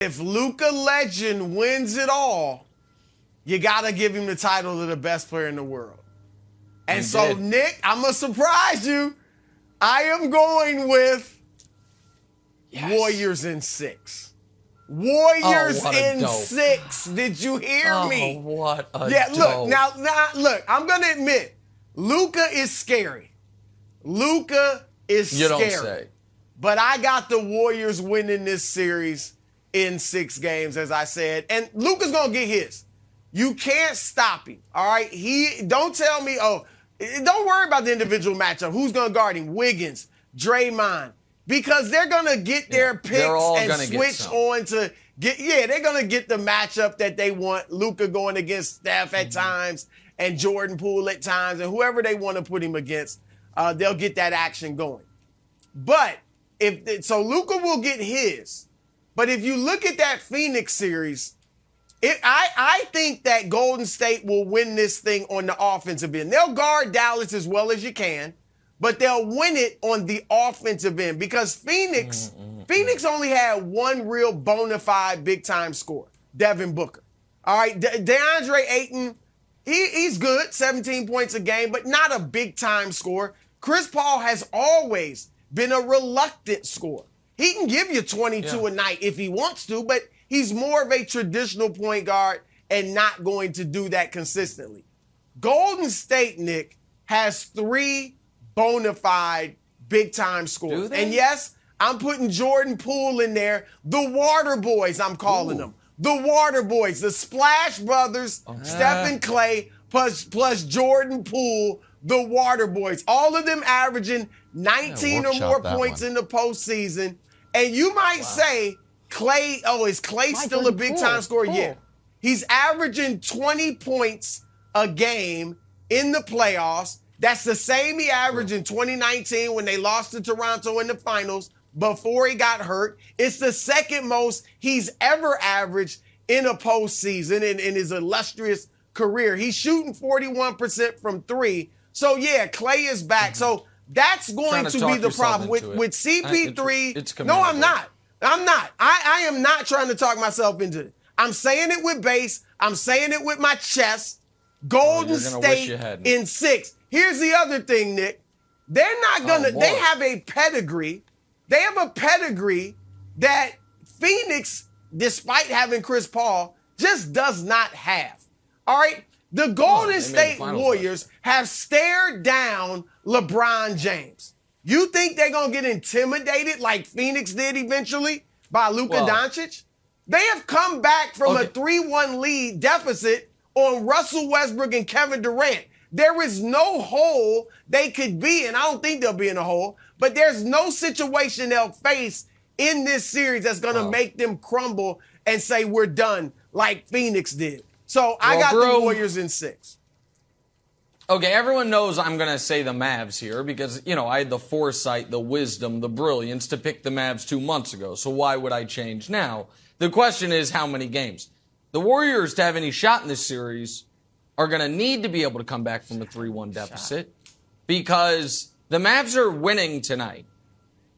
If Luka Legend wins it all, you got to give him the title of the best player in the world. And so, Nick, I'm going to surprise you. I am going with Warriors in 6. Warriors in 6. Did you hear me? What a dope. Look, now, look, I'm going to admit, Luka is scary. Luka is scary. You don't say. But I got the Warriors winning this series in 6 games, as I said. And Luka's going to get his. You can't stop him, all right? Don't tell me, don't worry about the individual matchup. Who's going to guard him? Wiggins, Draymond. Because they're going to get their picks and switch on to they're going to get the matchup that they want. Luka going against Steph at times and Jordan Poole at times and whoever they want to put him against, they'll get that action going. But so Luka will get his. But if you look at that Phoenix series, I think that Golden State will win this thing on the offensive end. They'll guard Dallas as well as you can, but they'll win it on the offensive end because Phoenix only had one real bona fide big-time scorer, Devin Booker. All right, DeAndre Ayton, he's good, 17 points a game, but not a big-time scorer. Chris Paul has always been a reluctant scorer. He can give you 22 a night if he wants to, but he's more of a traditional point guard and not going to do that consistently. Golden State, Nick, has 3 bona fide big-time scorers. And yes, I'm putting Jordan Poole in there. The Water Boys, I'm calling them. The Water Boys, the Splash Brothers, Steph and Clay, plus Jordan Poole, the Water Boys. All of them averaging 19 or more points in the postseason. And you might say, Clay, is Clay still a big-time scorer? Cool. Yeah. He's averaging 20 points a game in the playoffs. That's the same he averaged in 2019 when they lost to Toronto in the finals before he got hurt. It's the second most he's ever averaged in a postseason in his illustrious career. He's shooting 41% from 3. So, yeah, Clay is back. So that's going to be the problem. With CP3, no, I'm not. I am not trying to talk myself into it. I'm saying it with base. I'm saying it with my chest. Golden State in 6. Here's the other thing, Nick. They're not going to, they have a pedigree. They have a pedigree that Phoenix, despite having Chris Paul, just does not have. All right? The Golden State Warriors have stared down LeBron James. You think they're going to get intimidated like Phoenix did eventually by Luka Dončić? They have come back from a 3-1 lead deficit on Russell Westbrook and Kevin Durant. There is no hole they could be in. I don't think they'll be in a hole, but there's no situation they'll face in this series that's going to make them crumble and say we're done like Phoenix did. So I got the Warriors in 6. Okay, everyone knows I'm going to say the Mavs here because, I had the foresight, the wisdom, the brilliance to pick the Mavs 2 months ago. So why would I change now? The question is how many games? The Warriors, to have any shot in this series, are going to need to be able to come back from a 3-1 deficit because the Mavs are winning tonight.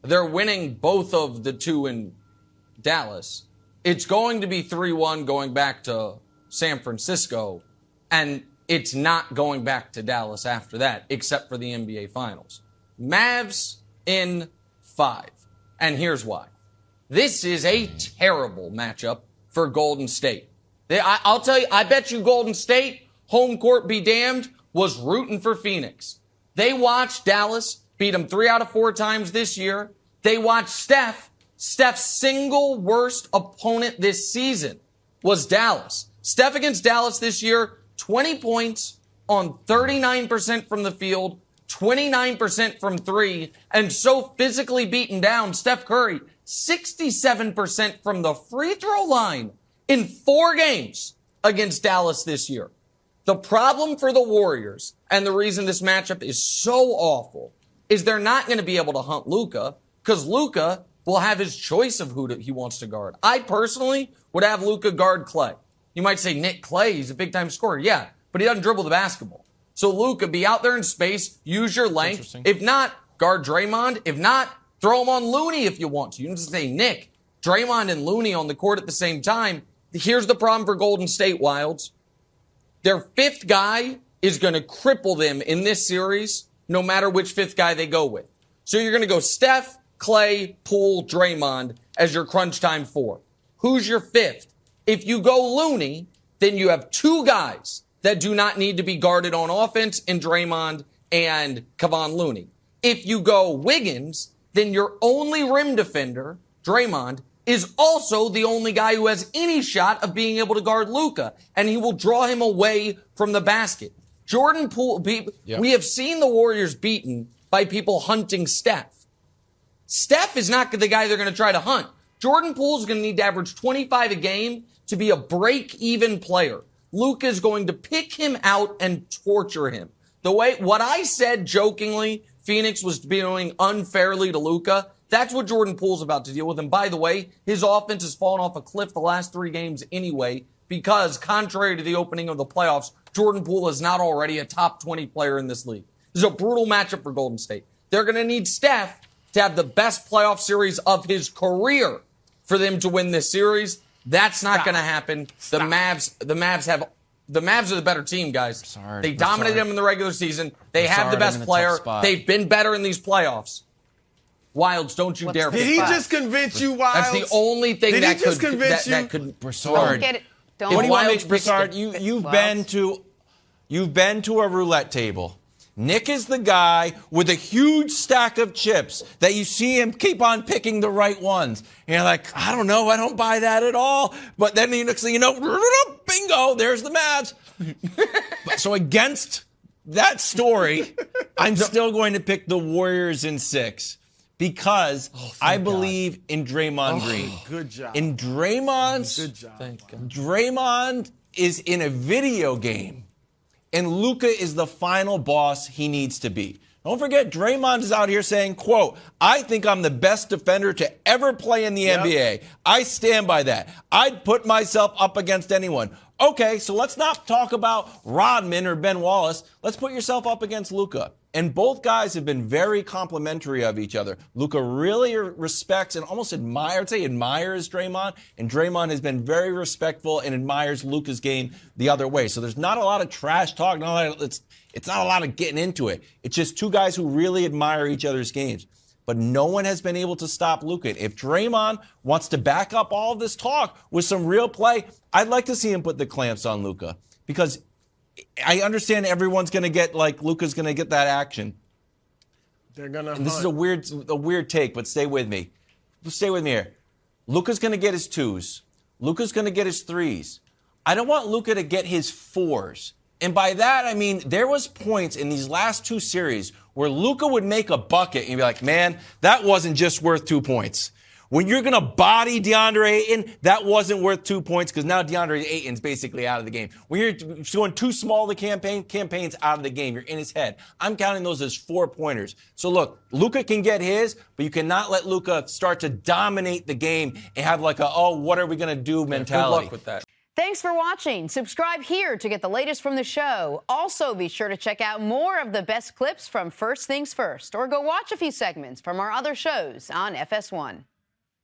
They're winning both of the 2 in Dallas. It's going to be 3-1 going back to San Francisco, and it's not going back to Dallas after that, except for the NBA Finals. Mavs in 5. And here's why. This is a terrible matchup for Golden State. I'll tell you, I bet you Golden State, home court be damned, was rooting for Phoenix. They watched Dallas beat them 3 out of 4 times this year. They watched Steph's single worst opponent this season was Dallas. Steph against Dallas this year, 20 points on 39% from the field, 29% from 3, and so physically beaten down, Steph Curry, 67% from the free throw line in 4 games against Dallas this year. The problem for the Warriors, and the reason this matchup is so awful, is they're not going to be able to hunt Luka, because Luka will have his choice of who he wants to guard. I personally would have Luka guard Clay. You might say, Nick, Clay, he's a big-time scorer. Yeah, but he doesn't dribble the basketball. So Luka, be out there in space, use your length. If not, guard Draymond. If not, throw him on Looney if you want to. You can just say, Nick, Draymond and Looney on the court at the same time, here's the problem for Golden State, Wilds. Their fifth guy is going to cripple them in this series, no matter which fifth guy they go with. So you're going to go Steph, Clay, Poole, Draymond as your crunch time four. Who's your fifth? If you go Looney, then you have two guys that do not need to be guarded on offense in Draymond and Kevon Looney. If you go Wiggins, then your only rim defender, Draymond, is also the only guy who has any shot of being able to guard Luka, and he will draw him away from the basket. Jordan Poole, we have seen the Warriors beaten by people hunting Steph. Steph is not the guy they're going to try to hunt. Jordan Poole is going to need to average 25 a game to be a break-even player. Luka is going to pick him out and torture him. What I said jokingly, Phoenix was doing unfairly to Luka, that's what Jordan Poole's about to deal with. And by the way, his offense has fallen off a cliff the last 3 games anyway, because contrary to the opening of the playoffs, Jordan Poole is not already a top 20 player in this league. This is a brutal matchup for Golden State. They're going to need Steph to have the best playoff series of his career for them to win this series. That's not going to happen. The Mavs are the better team, guys. They dominated them in the regular season. They have the best player. They've been better in these playoffs. Wilds, don't you dare. Did he just convince you, Wilds? That's the only thing that could Broussard. What do you want to make Broussard? You've been to a roulette table. Nick is the guy with a huge stack of chips that you see him keep on picking the right ones. And you're like, I don't know, I don't buy that at all. But then the next thing you know, bingo, there's the Mavs. So against that story, I'm still going to pick the Warriors in 6. Because I believe in Draymond Green. Good job. In Draymond's, good job. Draymond is in a video game, and Luka is the final boss he needs to be. Don't forget, Draymond is out here saying, quote, I think I'm the best defender to ever play in the NBA. I stand by that. I'd put myself up against anyone. Okay, so let's not talk about Rodman or Ben Wallace. Let's put yourself up against Luka. And both guys have been very complimentary of each other. Luka really respects and almost admires Draymond, and Draymond has been very respectful and admires Luka's game the other way. So there's not a lot of trash talk. It's not a lot of getting into it. It's just two guys who really admire each other's games. But no one has been able to stop Luka. If Draymond wants to back up all of this talk with some real play, I'd like to see him put the clamps on Luka, because I understand everyone's going to get, Luka's going to get that action. They're going to. This is a weird take, but stay with me. Stay with me here. Luka's going to get his 2s. Luka's going to get his 3s. I don't want Luka to get his 4s. And by that, I mean, there was points in these last 2 series where Luka would make a bucket and you'd be like, man, that wasn't just worth 2 points. When you're going to body DeAndre Ayton, that wasn't worth 2 points, because now DeAndre Ayton's basically out of the game. When you're going too small, the campaign's out of the game. You're in his head. I'm counting those as 4-pointers. So look, Luka can get his, but you cannot let Luka start to dominate the game and have what are we going to do mentality. Good luck with that. Thanks for watching. Subscribe here to get the latest from the show. Also, be sure to check out more of the best clips from First Things First, or go watch a few segments from our other shows on FS1.